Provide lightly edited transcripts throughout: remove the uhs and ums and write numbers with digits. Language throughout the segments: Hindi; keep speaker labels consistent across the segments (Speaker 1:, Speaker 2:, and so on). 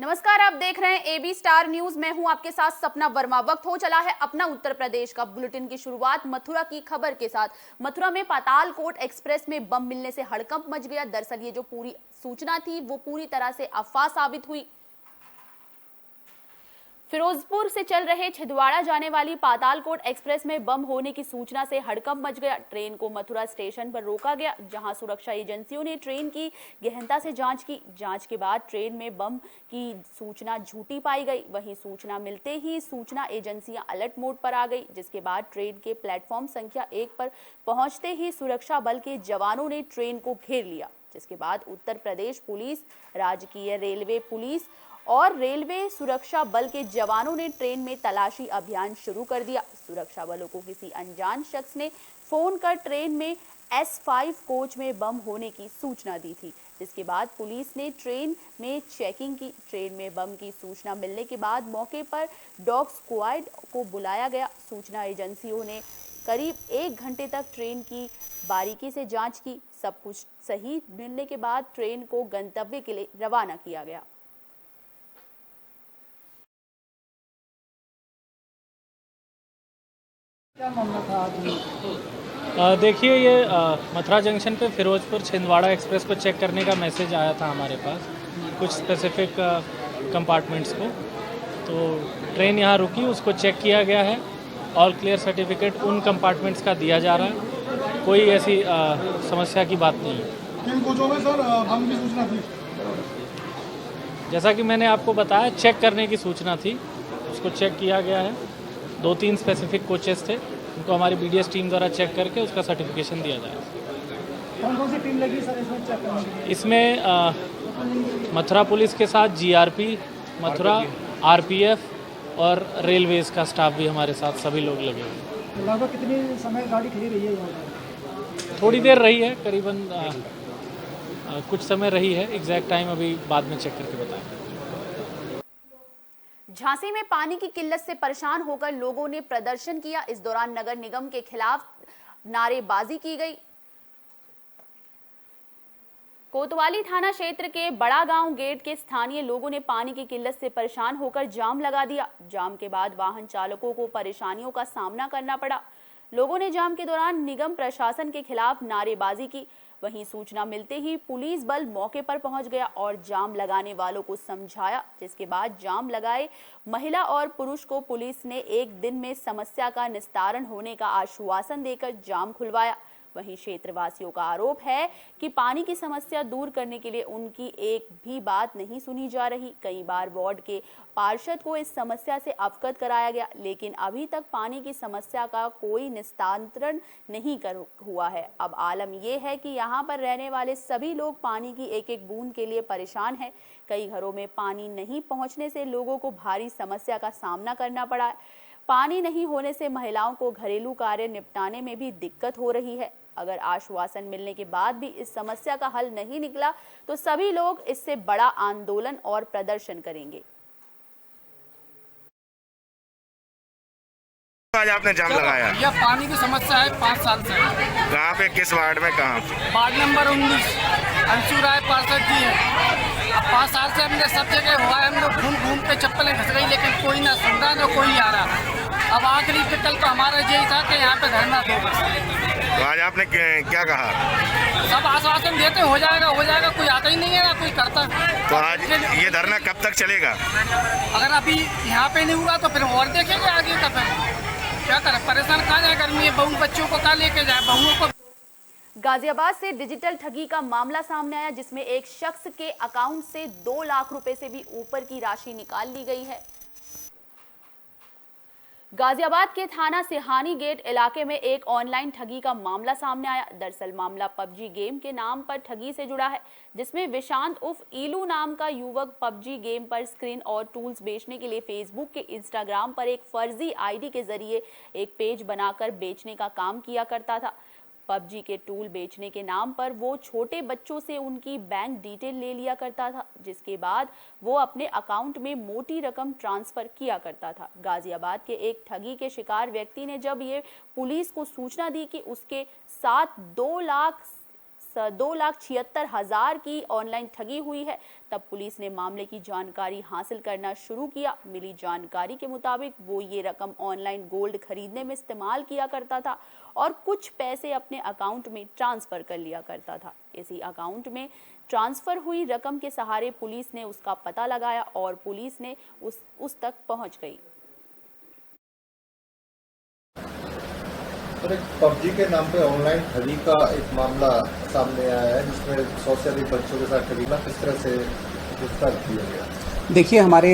Speaker 1: नमस्कार, आप देख रहे हैं एबी स्टार न्यूज। मैं हूं आपके साथ सपना वर्मा। वक्त हो चला है अपना उत्तर प्रदेश का। बुलेटिन की शुरुआत मथुरा की खबर के साथ। मथुरा में पातालकोट एक्सप्रेस में बम मिलने से हड़कंप मच गया। दरअसल ये जो पूरी सूचना थी वो पूरी तरह से अफवाह साबित हुई। फिरोजपुर से चल रहे छिंदवाड़ा जाने वाली पातालकोट एक्सप्रेस में बम होने की सूचना से हड़कंप मच गया। ट्रेन को मथुरा स्टेशन पर रोका गया, जहां सुरक्षा एजेंसियों ने ट्रेन की गहनता से जांच की। जांच के बाद ट्रेन में बम की सूचना झूठी पाई गई। वहीं सूचना मिलते ही सूचना एजेंसियां अलर्ट मोड पर आ गई, जिसके बाद ट्रेन के प्लेटफॉर्म संख्या 1 पर पहुंचते ही सुरक्षा बल के जवानों ने ट्रेन को घेर लिया। जिसके बाद उत्तर प्रदेश पुलिस, राजकीय रेलवे पुलिस और रेलवे सुरक्षा बल के जवानों ने ट्रेन में तलाशी अभियान शुरू कर दिया। सुरक्षा बलों को किसी अनजान शख्स ने फोन कर ट्रेन में S5 कोच में बम होने की सूचना दी थी, जिसके बाद पुलिस ने ट्रेन में चेकिंग की। ट्रेन में बम की सूचना मिलने के बाद मौके पर डॉग स्क्वाड को बुलाया गया। सूचना एजेंसियों ने करीब 1 घंटे तक ट्रेन की बारीकी से जांच की। सब कुछ सही मिलने के बाद ट्रेन को गंतव्य के लिए रवाना किया गया।
Speaker 2: क्या मामला था आज?
Speaker 3: देखिए, ये मथुरा जंक्शन पे फिरोजपुर छिंदवाड़ा एक्सप्रेस को चेक करने का मैसेज आया था हमारे पास, कुछ स्पेसिफिक कंपार्टमेंट्स को। तो ट्रेन यहाँ रुकी, उसको चेक किया गया है। ऑल क्लियर सर्टिफिकेट उन कंपार्टमेंट्स का दिया जा रहा है। कोई ऐसी समस्या की बात नहीं है।
Speaker 2: किन कोचों में सर बम की सूचना थी?
Speaker 3: जैसा कि मैंने आपको बताया, चेक करने की सूचना थी, उसको चेक किया गया है। 2-3 स्पेसिफिक कोचेस थे, उनको हमारी BDS टीम द्वारा चेक करके उसका सर्टिफिकेशन दिया जाएगा।
Speaker 2: कौन कौन सी टीम लगी सर इसमें चेक करने के लिए?
Speaker 3: इसमें मथुरा पुलिस के साथ GRP मथुरा, RPF और रेलवेज का स्टाफ भी हमारे साथ, सभी लोग लगे हुए।
Speaker 2: लगभग कितनी समय गाड़ी खड़ी रही है यहाँ पर?
Speaker 3: थोड़ी देर रही है, करीबन कुछ समय रही है। एग्जैक्ट टाइम अभी बाद में चेक करके बताएंगे।
Speaker 1: झांसी में पानी की किल्लत से परेशान होकर लोगों ने प्रदर्शन किया। इस दौरान नगर निगम के खिलाफ नारेबाजी की गई। कोतवाली थाना क्षेत्र के बड़ा गांव गेट के स्थानीय लोगों ने पानी की किल्लत से परेशान होकर जाम लगा दिया। जाम के बाद वाहन चालकों को परेशानियों का सामना करना पड़ा। लोगों ने जाम के दौरान निगम प्रशासन के खिलाफ नारेबाजी की। वहीं सूचना मिलते ही पुलिस बल मौके पर पहुंच गया और जाम लगाने वालों को समझाया, जिसके बाद जाम लगाए महिला और पुरुष को पुलिस ने 1 दिन में समस्या का निस्तारण होने का आश्वासन देकर जाम खुलवाया। वहीं क्षेत्रवासियों का आरोप है कि पानी की समस्या दूर करने के लिए उनकी एक भी बात नहीं सुनी जा रही। कई बार वार्ड के पार्षद को इस समस्या से अवगत कराया गया, लेकिन अभी तक पानी की समस्या का कोई निस्तारण नहीं हुआ है। अब आलम यह है कि यहाँ पर रहने वाले सभी लोग पानी की एक एक बूंद के लिए परेशान हैं। कई घरों में पानी नहीं पहुँचने से लोगों को भारी समस्या का सामना करना पड़ा है। पानी नहीं होने से महिलाओं को घरेलू कार्य निपटाने में भी दिक्कत हो रही है। अगर आश्वासन मिलने के बाद भी इस समस्या का हल नहीं निकला तो सभी लोग इससे बड़ा आंदोलन और प्रदर्शन करेंगे।
Speaker 4: आज आपने जाम लगाया?
Speaker 5: यह पानी की समस्या है 5 साल से।
Speaker 4: कहाँ पे, किस वार्ड में, कहाँ?
Speaker 5: वार्ड नंबर 19 अंशु राय पार्षद जी है। अब 5 साल से हमने सब जगह हुआ है, हम लोग घूम घूम के चप्पलें घस गई, लेकिन कोई ना सुन रहा ना कोई आ रहा। अब आखिरी विकल्प तो हमारा यही था कि यहाँ पे धरना दो बस।
Speaker 4: तो आज आपने क्या कहा?
Speaker 5: सब आश्वासन देते हो जाएगा, कोई आता ही नहीं है ना कोई करता।
Speaker 4: तो आज ये धरना कब तक चलेगा?
Speaker 5: अगर अभी यहाँ पे नहीं हुआ तो फिर और देखेंगे आगे का। फिर क्या करें, परेशान कहाँ जाए, गर्मी है, बहू बच्चों को कहाँ लेके जाए, बहुओं को।
Speaker 1: गाजियाबाद से डिजिटल ठगी का मामला सामने आया, जिसमें एक शख्स के अकाउंट से 2 लाख रुपए से भी ऊपर की राशि निकाल ली गई है। गाजियाबाद के थाना सिहानी गेट इलाके में एक ऑनलाइन ठगी का मामला सामने आया। दरअसल मामला PUBG गेम के नाम पर ठगी से जुड़ा है, जिसमें विशांत उर्फ ईलू नाम का युवक PUBG गेम पर स्क्रीन और टूल्स बेचने के लिए फेसबुक के इंस्टाग्राम पर एक फर्जी ID के जरिए एक पेज बनाकर बेचने का काम किया करता था। PUBG के टूल बेचने के नाम पर वो छोटे बच्चों से उनकी बैंक डिटेल ले लिया करता था, जिसके बाद वो अपने अकाउंट में मोटी रकम ट्रांसफर किया करता था। गाजियाबाद के एक ठगी के शिकार व्यक्ति ने जब ये पुलिस को सूचना दी कि उसके साथ 2 लाख 2,76,000 की ऑनलाइन ठगी हुई है। तब पुलिस ने मामले की जानकारी हासिल करना शुरू किया। मिली जानकारी के मुताबिक वो ये रकम ऑनलाइन गोल्ड खरीदने में इस्तेमाल किया करता था और कुछ पैसे अपने अकाउंट में ट्रांसफर कर लिया करता था। इसी अकाउंट में ट्रांसफर हुई रकम के सहारे पुलिस ने उसका पता लगाया और पुलिस ने उस तक पहुंच गई।
Speaker 6: एक पबजी के नाम पे ऑनलाइन ठगी का एक मामला सामने आया है, जिसमें 100 से अधिक बच्चों के साथ ठगी किस तरह से गिरफ्तार किया गया।
Speaker 7: देखिए, हमारे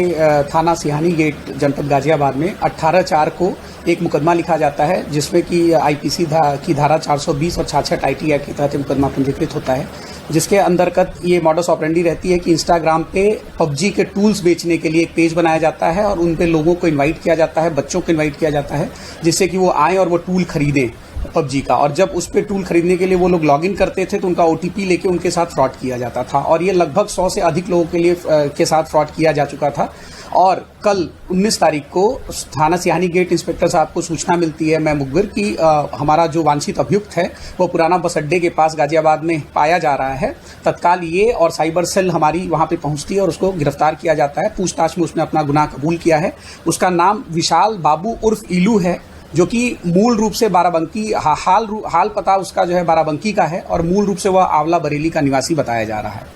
Speaker 7: थाना सिहानी गेट जनपद गाजियाबाद में 18/4 को एक मुकदमा लिखा जाता है, जिसमें कि आईपीसी की धारा 420 और 66 IT एक्ट के तहत मुकदमा पंजीकृत होता है, जिसके अंतर्गत ये मॉडस ऑपरेंडी रहती है कि इंस्टाग्राम पे पबजी के टूल्स बेचने के लिए एक पेज बनाया जाता है और उन पे लोगों को इनवाइट किया जाता है, बच्चों को इनवाइट किया जाता है, जिससे कि वो आएँ और वो टूल खरीदें पबजी का। और जब उस पे टूल खरीदने के लिए वो लोग लॉगिन करते थे तो उनका OTP लेके उनके साथ फ्रॉड किया जाता था और ये लगभग 100 से अधिक लोगों के साथ फ्रॉड किया जा चुका था। और कल 19 तारीख को थाना सिहानी गेट इंस्पेक्टर साहब को सूचना मिलती है, मैं मुखबिर, कि हमारा जो वांछित अभियुक्त है वो पुराना बस अड्डे के पास गाजियाबाद में पाया जा रहा है। तत्काल ये और साइबर सेल हमारी वहां पे पहुंचती है और उसको गिरफ्तार किया जाता है। पूछताछ में उसने अपना गुनाह कबूल किया है। उसका नाम विशाल बाबू उर्फ इलू है, जो कि मूल रूप से बाराबंकी, हाल पता उसका जो है बाराबंकी का है और मूल रूप से वह आंवला बरेली का निवासी बताया जा रहा है।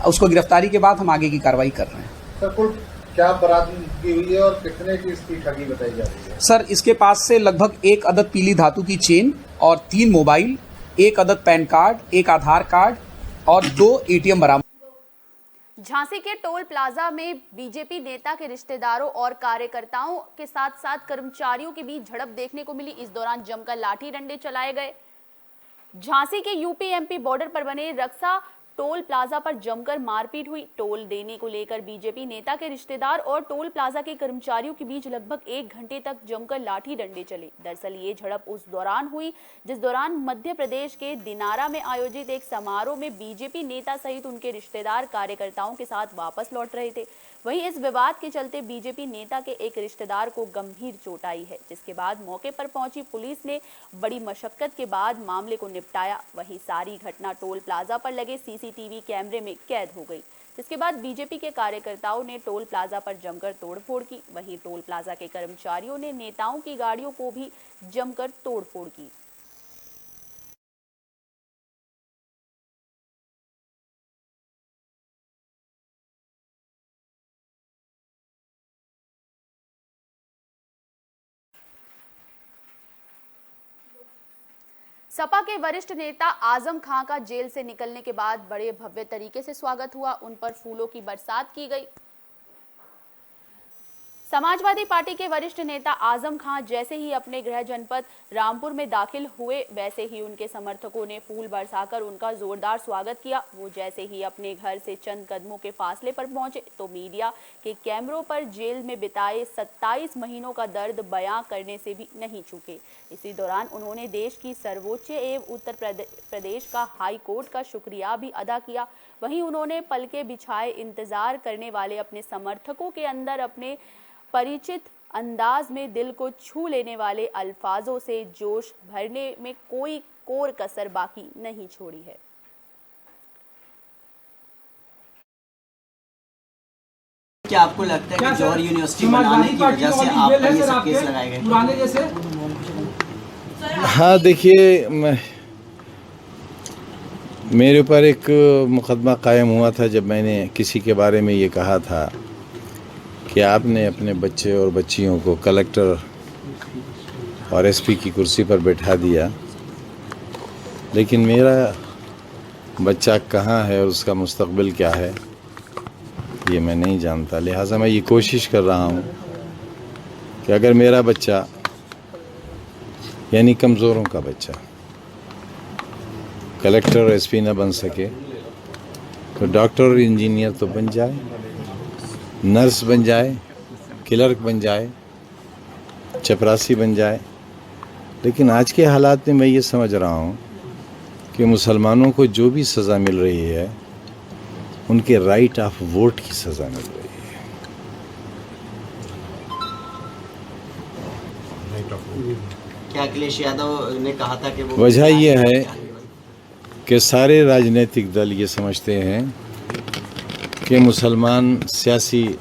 Speaker 7: उसको गिरफ्तारी के बाद हम आगे की कार्रवाई कर रहे हैं।
Speaker 6: सर, कुल क्या बरामदगी हुई है और कितने की इसकी ठगी बताई जा रही है?
Speaker 7: सर, इसके पास से लगभग 1 अदद पीली धातु की चेन और 3 मोबाइल, 1 अदद पैन कार्ड, 1 आधार कार्ड और 2 ATM बरामद।
Speaker 1: झांसी के टोल प्लाजा में बीजेपी नेता के रिश्तेदारों और कार्यकर्ताओं के साथ साथ कर्मचारियों के बीच झड़प देखने को मिली। इस दौरान जमकर लाठी डंडे चलाए गए। झांसी के UP-MP बॉर्डर पर बने रक्षा टोल प्लाजा पर जमकर मारपीट हुई। टोल देने को लेकर बीजेपी नेता के रिश्तेदार और टोल प्लाजा के कर्मचारियों के बीच लगभग 1 घंटे तक जमकर लाठी डंडे चले। दरअसल ये झड़प उस दौरान हुई जिस दौरान मध्य प्रदेश के दिनारा में आयोजित एक समारोह में बीजेपी नेता सहित उनके रिश्तेदार कार्यकर्ताओं के साथ वापस लौट रहे थे। वहीं इस विवाद के चलते बीजेपी नेता के एक रिश्तेदार को गंभीर चोट आई है, जिसके बाद मौके पर पहुंची पुलिस ने बड़ी मशक्कत के बाद मामले को निपटाया। वहीं सारी घटना टोल प्लाजा पर लगे CCTV कैमरे में कैद हो गई, जिसके बाद बीजेपी के कार्यकर्ताओं ने टोल प्लाजा पर जमकर तोड़फोड़ की। वहीं टोल प्लाजा के कर्मचारियों ने नेताओं की गाड़ियों को भी जमकर तोड़फोड़ की। सपा के वरिष्ठ नेता आजम खां का जेल से निकलने के बाद बड़े भव्य तरीके से स्वागत हुआ। उन पर फूलों की बरसात की गई। समाजवादी पार्टी के वरिष्ठ नेता आजम खां जैसे ही अपने गृह जनपद रामपुर में दाखिल हुए, वैसे ही उनके समर्थकों ने फूल बरसाकर उनका जोरदार स्वागत किया। वो जैसे ही अपने घर से चंद कदमों के फासले पर पहुंचे तो मीडिया के कैमरों पर जेल में बिताए 27 महीनों का दर्द बयां करने से भी नहीं चूके। इसी दौरान उन्होंने देश की सर्वोच्च एवं उत्तर प्रदेश का हाई कोर्ट का शुक्रिया भी अदा किया। वहीं उन्होंने पलके बिछाए इंतजार करने वाले अपने समर्थकों के अंदर अपने परिचित अंदाज में दिल को छू लेने वाले अल्फाजों से जोश भरने में कोई कोर कसर बाकी नहीं छोड़ी है।
Speaker 8: क्या आपको लगता है कि जौहर यूनिवर्सिटी बनाने की वजह से आप पर ये सब केस लगाए गए?
Speaker 2: पुराने जैसे?
Speaker 9: हाँ, देखिए, मेरे ऊपर एक मुकदमा कायम हुआ था जब मैंने किसी के बारे में ये कहा था कि आपने अपने बच्चे और बच्चियों को कलेक्टर और SP की कुर्सी पर बैठा दिया, लेकिन मेरा बच्चा कहाँ है और उसका मुस्तकबिल क्या है ये मैं नहीं जानता। लिहाजा मैं ये कोशिश कर रहा हूँ कि अगर मेरा बच्चा, यानी कमज़ोरों का बच्चा, कलेक्टर और SP न बन सके तो डॉक्टर और इंजीनियर तो बन जाए, नर्स बन जाए, क्लर्क बन जाए, चपरासी बन जाए। लेकिन आज के हालात में मैं ये समझ रहा हूँ कि मुसलमानों को जो भी सज़ा मिल रही है उनके राइट ऑफ वोट की सज़ा मिल रही है।
Speaker 8: क्या अखिलेश यादव ने कहा था कि वो
Speaker 9: वजह यह है कि सारे राजनीतिक दल ये समझते हैं कि मुसलमान सियासी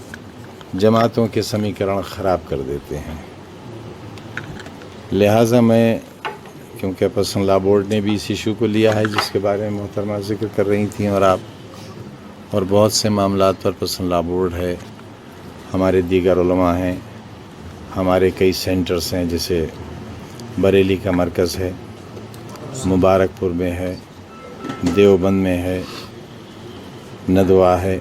Speaker 9: जमातों के समीकरण ख़राब कर देते हैं। लिहाजा मैं, क्योंकि पर्सनल लॉ बोर्ड ने भी इस इशू को लिया है जिसके बारे में मोहतरमा जिक्र कर रही थी, और आप, और बहुत से मामलात पर पर्सनल लॉ बोर्ड है, हमारे दीगर उलमा हैं, हमारे कई सेंटर्स हैं, जैसे बरेली का मरकज़ है, मुबारकपुर में है, देवबंद में है, नदवा है।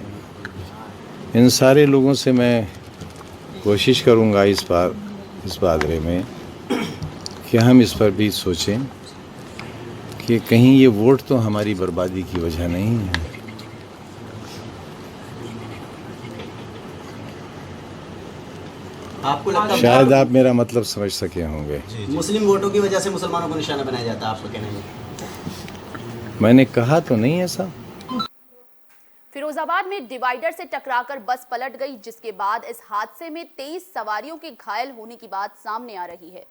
Speaker 9: इन सारे लोगों से मैं कोशिश करूंगा इस बारे में कि हम इस पर भी सोचें कि कहीं ये वोट तो हमारी बर्बादी की वजह नहीं है।
Speaker 8: आपको लगता है
Speaker 9: शायद आप मेरा मतलब समझ सके होंगे।
Speaker 8: मुस्लिम वोटों की वजह से मुसलमानों को निशाना बनाया जाता है, आपको कहना है?
Speaker 9: मैंने कहा तो नहीं ऐसा।
Speaker 1: फिरोजाबाद में डिवाइडर से टकराकर बस पलट गई, जिसके बाद इस हादसे में 23 सवारियों के घायल होने की बात सामने आ रही है।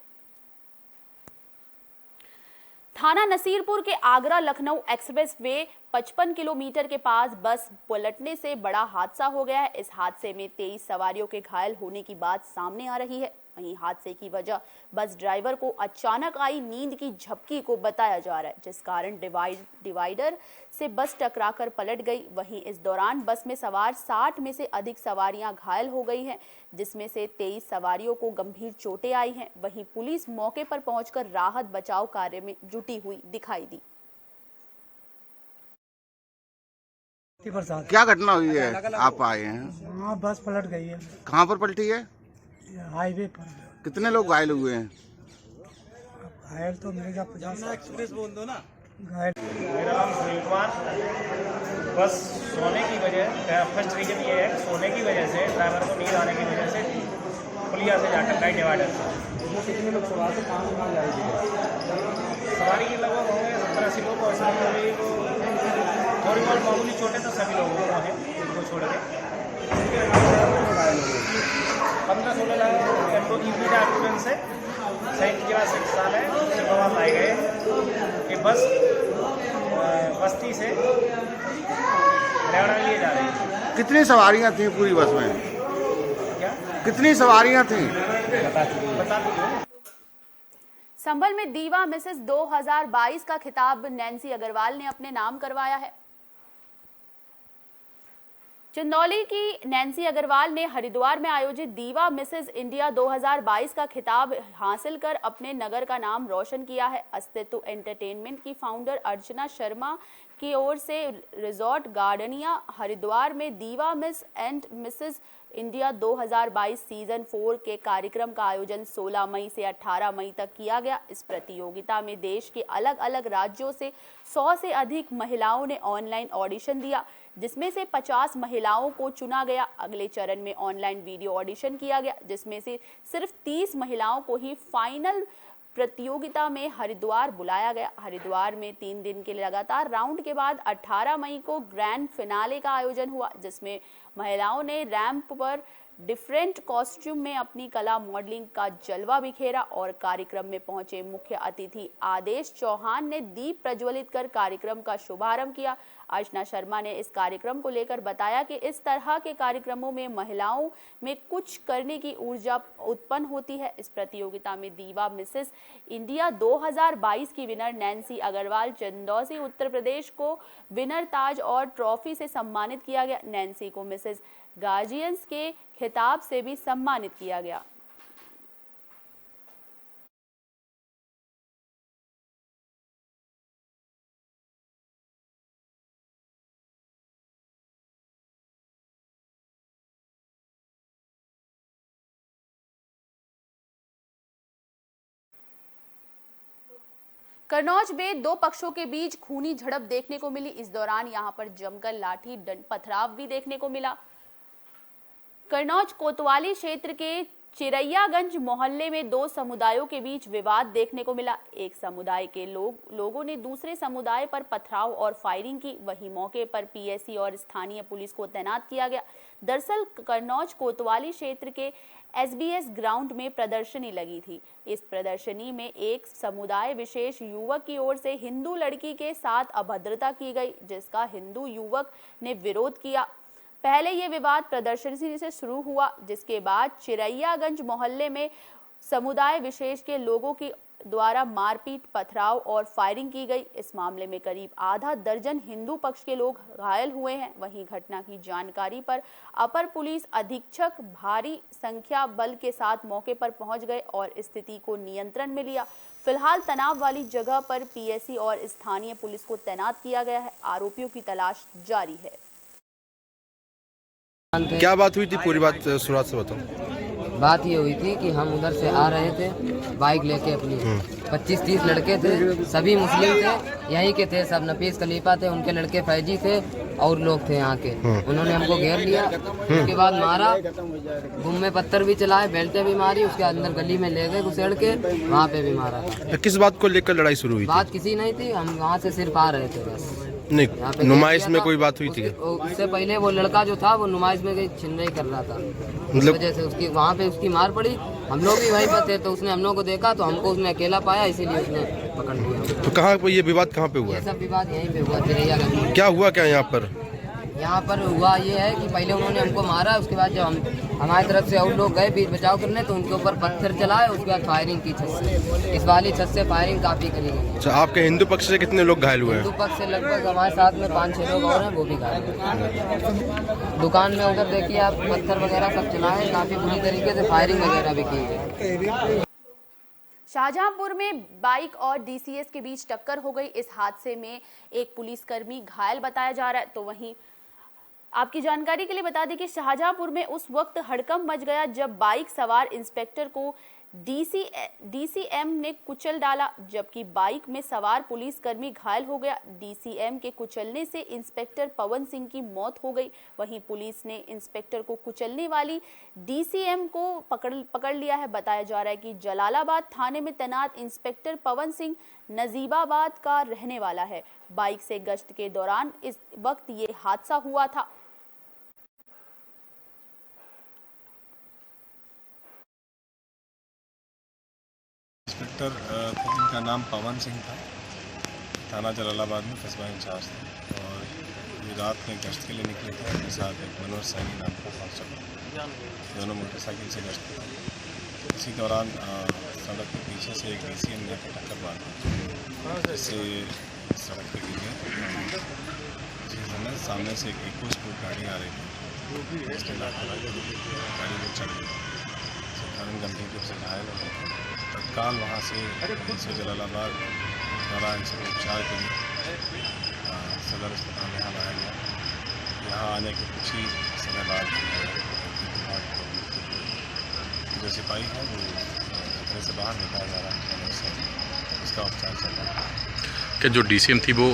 Speaker 1: थाना नसीरपुर के Agra Lucknow express way 55 kilometre के पास बस पलटने से बड़ा हादसा हो गया है। इस हादसे में 23 सवारियों के घायल होने की बात सामने आ रही है। वहीं हादसे की वजह बस ड्राइवर को अचानक आई नींद की झपकी को बताया जा रहा है, जिस कारण डिवाइडर से बस टकराकर पलट गई। वहीं इस दौरान बस में सवार 60 में से अधिक सवारियां घायल हो गई हैं, जिसमें से 23 सवारियों को गंभीर चोटें आई हैं। वहीं पुलिस मौके पर पहुंचकर राहत बचाव कार्य में जुटी हुई दिखाई दी।
Speaker 10: क्या घटना हुई है, आप आए हैं?
Speaker 2: हाँ, बस पलट गई है।
Speaker 10: कहाँ पर पलटी है?
Speaker 2: हाईवे पर।
Speaker 10: कितने लोग घायल हुए हैं?
Speaker 2: घायल तो मिलेगा 50।
Speaker 5: एक्सप्रेस बोल दो ना।
Speaker 2: घायल
Speaker 3: मेरा नाम सुनील कुमार। बस सोने की वजह, फर्स्ट रीजन ये है, सोने की वजह से ड्राइवर को नींद आने की वजह से पुलिया से जाकर टकराई डिवाइडर से।
Speaker 2: कितने लोग सवार से कहाँ से जाएंगे?
Speaker 3: सवारी के लगभग होंगे 70-80 लोग, और थोड़ी बहुत मामूली चोटें तो सभी लोगों को हैं, उनको छोड़ के 15-16 लोग एम्बुलेंस से सही के बाद साल है उससे प्रभाव लाए गए कि बस बस्ती से हरियाणा के लिए जा रही है।
Speaker 10: कितनी सवारियां थी पूरी बस में?
Speaker 3: क्या
Speaker 10: कितनी सवारियां थी?
Speaker 3: बता दीजिए।
Speaker 1: संभल में दीवा मिसेस 2022 का खिताब नैन्सी अग्रवाल ने अपने नाम करवाया है। चंदौली की नैन्सी अग्रवाल ने हरिद्वार में आयोजित दीवा मिसेस इंडिया 2022 का खिताब हासिल कर अपने नगर का नाम रोशन किया है। अस्तित्व एंटरटेनमेंट की फाउंडर अर्चना शर्मा की ओर से रिजॉर्ट गार्डनिया हरिद्वार में दीवा miss and Mrs India 2022 season 4 के कार्यक्रम का आयोजन 16 मई से 18 मई तक किया गया। इस प्रतियोगिता में देश के अलग अलग राज्यों से 100 से अधिक महिलाओं ने ऑनलाइन ऑडिशन दिया, जिसमें से 50 महिलाओं को चुना गया। अगले चरण में ऑनलाइन वीडियो ऑडिशन किया गया, जिसमें से सिर्फ 30 महिलाओं को ही फाइनल प्रतियोगिता में हरिद्वार बुलाया गया। हरिद्वार में 3 दिन के लगातार राउंड के बाद 18 मई को ग्रैंड फिनाले का आयोजन हुआ, जिसमें महिलाओं ने रैंप पर डिफरेंट कॉस्ट्यूम में अपनी कला मॉडलिंग का जलवा बिखेरा और कार्यक्रम में पहुंचे मुख्य अतिथि आदेश चौहान ने दीप प्रज्वलित कर कार्यक्रम का शुभारंभ किया। अर्चना शर्मा ने इस कार्यक्रम को लेकर बताया कि इस तरह के कार्यक्रमों में महिलाओं में कुछ करने की ऊर्जा उत्पन्न होती है। इस प्रतियोगिता में दीवा मिसेस इंडिया 2022 की विनर नैन्सी अग्रवाल चंदौसी उत्तर प्रदेश को विनर ताज और ट्रॉफी से सम्मानित किया गया। नैन्सी को मिसेस गार्जियंस के खिताब से भी सम्मानित किया गया। कन्नौज में 2 पक्षों के बीच खूनी झड़प देखने को मिली। इस दौरान यहां पर जमकर लाठी पथराव भी देखने को मिला। कन्नौज कोतवाली क्षेत्र के चिरैयागंज मोहल्ले में 2 समुदायों के बीच विवाद देखने को मिला। एक समुदाय के लोगों ने दूसरे समुदाय पर पथराव और फायरिंग की। वहीं मौके पर पीएससी और स्थानीय पुलिस को तैनात किया गया। दरअसल कन्नौज कोतवाली क्षेत्र के SBS ग्राउंड में प्रदर्शनी लगी थी। इस प्रदर्शनी में एक समुदाय विशेष युवक की ओर से हिंदू लड़की के साथ अभद्रता की गई, जिसका हिंदू युवक ने विरोध किया। पहले ये विवाद प्रदर्शनी से शुरू हुआ, जिसके बाद चिरैयागंज मोहल्ले में समुदाय विशेष के लोगों की द्वारा मारपीट, पथराव और फायरिंग की गई। इस मामले में करीब आधा दर्जन हिंदू पक्ष के लोग घायल हुए हैं। वहीं घटना की जानकारी पर अपर पुलिस अधीक्षक भारी संख्या बल के साथ मौके पर पहुंच गए और स्थिति को नियंत्रण में लिया। फिलहाल तनाव वाली जगह पर पीएसी और स्थानीय पुलिस को तैनात किया गया है। आरोपियों की तलाश जारी है।
Speaker 11: क्या बात हुई थी, पूरी बात शुरुआत से बताओ।
Speaker 12: बात ये हुई थी कि हम उधर से आ रहे थे बाइक लेके अपनी, 25-30 लड़के थे, सभी मुस्लिम थे, यहीं के थे सब। नफीस खलीफा थे, उनके लड़के फैजी थे और लोग थे यहाँ के। उन्होंने हमको घेर लिया, उसके बाद मारा, घूम में पत्थर भी चलाए, बेल्टें भी मारी, उसके अंदर गली में ले गए घुसेड़ के, वहाँ पे भी मारा था।
Speaker 11: किस बात को लेकर लड़ाई शुरू हुई?
Speaker 12: बात किसी नहीं थी, हम वहाँ से सिर्फ आ रहे थे बस।
Speaker 11: नहीं, नुमाइश में कोई बात हुई थी?
Speaker 12: उससे पहले वो लड़का जो था वो नुमाइश में गई छिनराई कर रहा था,
Speaker 11: मतलब
Speaker 12: वजह से उसकी वहाँ पे उसकी मार पड़ी। हम लोग भी वहीं पर थे तो उसने हम लोग को देखा तो हमको उसने अकेला पाया, इसीलिए उसने पकड़ लिया।
Speaker 11: तो कहाँ पे ये विवाद कहाँ पे हुआ?
Speaker 12: ये सब विवाद यहीं पे हुआ चिरैयागंज में।
Speaker 11: क्या हुआ क्या
Speaker 12: यहाँ पर हुआ ये है कि पहले उन्होंने हमको मारा, उसके बाद जब हमारी तरफ से और लोग गए बीच बचाव करने तो उनके ऊपर पत्थर चलाए, उसके बाद फायरिंग की छत से, इस वाली छत से फायरिंग काफी करी गई।
Speaker 11: अच्छा, आपके हिंदू पक्ष से कितने लोग घायल हुए हैं?
Speaker 12: हिंदू पक्ष से लगभग हमारे साथ में 5-6 लोग और हैं, वो भी घायल हुए। दुकान में उधर देखिए आप, पत्थर वगैरह सब चलाए, काफी बुरी तरीके से फायरिंग वगैरह भी की गई।
Speaker 1: शाहजहांपुर में बाइक और डीसीएस के बीच टक्कर हो गई। इस हादसे में एक पुलिसकर्मी घायल बताया जा रहा है। तो वहीं आपकी जानकारी के लिए बता दें कि शाहजहांपुर में उस वक्त हड़कंप मच गया जब बाइक सवार इंस्पेक्टर को डीसीएम ने कुचल डाला, जबकि बाइक में सवार पुलिसकर्मी घायल हो गया। डीसीएम के कुचलने से इंस्पेक्टर पवन सिंह की मौत हो गई। वहीं पुलिस ने इंस्पेक्टर को कुचलने वाली डीसीएम को पकड़ लिया है। बताया जा रहा है कि जलालाबाद थाने में तैनात इंस्पेक्टर पवन सिंह नजीबाबाद का रहने वाला है। बाइक से गश्त के दौरान इस वक्त ये हादसा हुआ था।
Speaker 13: इंस्पेक्टर इनका नाम पवन सिंह था, थाना जलालाबाद में कस्बा इंचार्ज थे और ये रात में गश्त के लिए निकले थे। उनके साथ एक मनोज सैनी नाम का कांस्टेबल, दोनों मोटरसाइकिल से गश्त थे। इसी दौरान सड़क के पीछे से एक डीसीएम ने टक्कर मारा, जिससे सड़क पर गिर गया। इसी समय सामने से एक इको स्पोर्ट गाड़ी आ रही थी, जिसके गाड़ी में चढ़ गई, जिसके कारण गंभीर रूप से घायल हो गए। तत्काल वहाँ से जलालाबाद द्वारा इनसे उपचार के लिए सदर अस्पताल यहाँ लाया गया। यहाँ आने के कुछ ही समय बाद जो सिपाही है वो खतरे से बाहर निकाला जा रहा है, उसका उपचार चल रहा है।
Speaker 14: क्या जो डीसीएम थी वो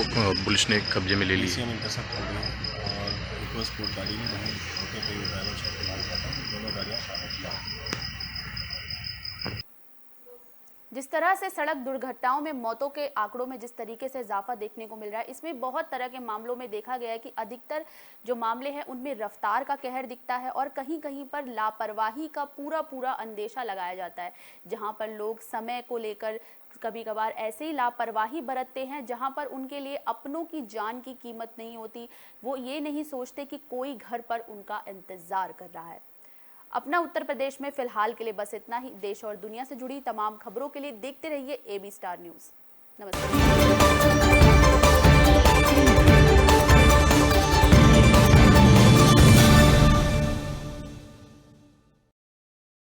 Speaker 14: पुलिस ने कब्जे में ले ली?
Speaker 13: डीसीएम इंटरसेप्ट हो गई और इको स्पोर्ट गाड़ी में वहीं रोके पे ड्राइवर से मार जाता है, दोनों गाड़ियाँ शामिल हैं।
Speaker 1: जिस तरह से सड़क दुर्घटनाओं में मौतों के आंकड़ों में जिस तरीके से इजाफा देखने को मिल रहा है, इसमें बहुत तरह के मामलों में देखा गया है कि अधिकतर जो मामले हैं उनमें रफ्तार का कहर दिखता है और कहीं कहीं पर लापरवाही का पूरा अंदेशा लगाया जाता है, जहां पर लोग समय को लेकर कभी कभार ऐसे ही लापरवाही बरतते हैं जहां पर उनके लिए अपनों की जान की कीमत नहीं होती। वो ये नहीं सोचते कि कोई घर पर उनका इंतजार कर रहा है। अपना उत्तर प्रदेश में फिलहाल के लिए बस इतना ही। देश और दुनिया से जुड़ी तमाम खबरों के लिए देखते रहिए AB स्टार न्यूज़। नमस्कार।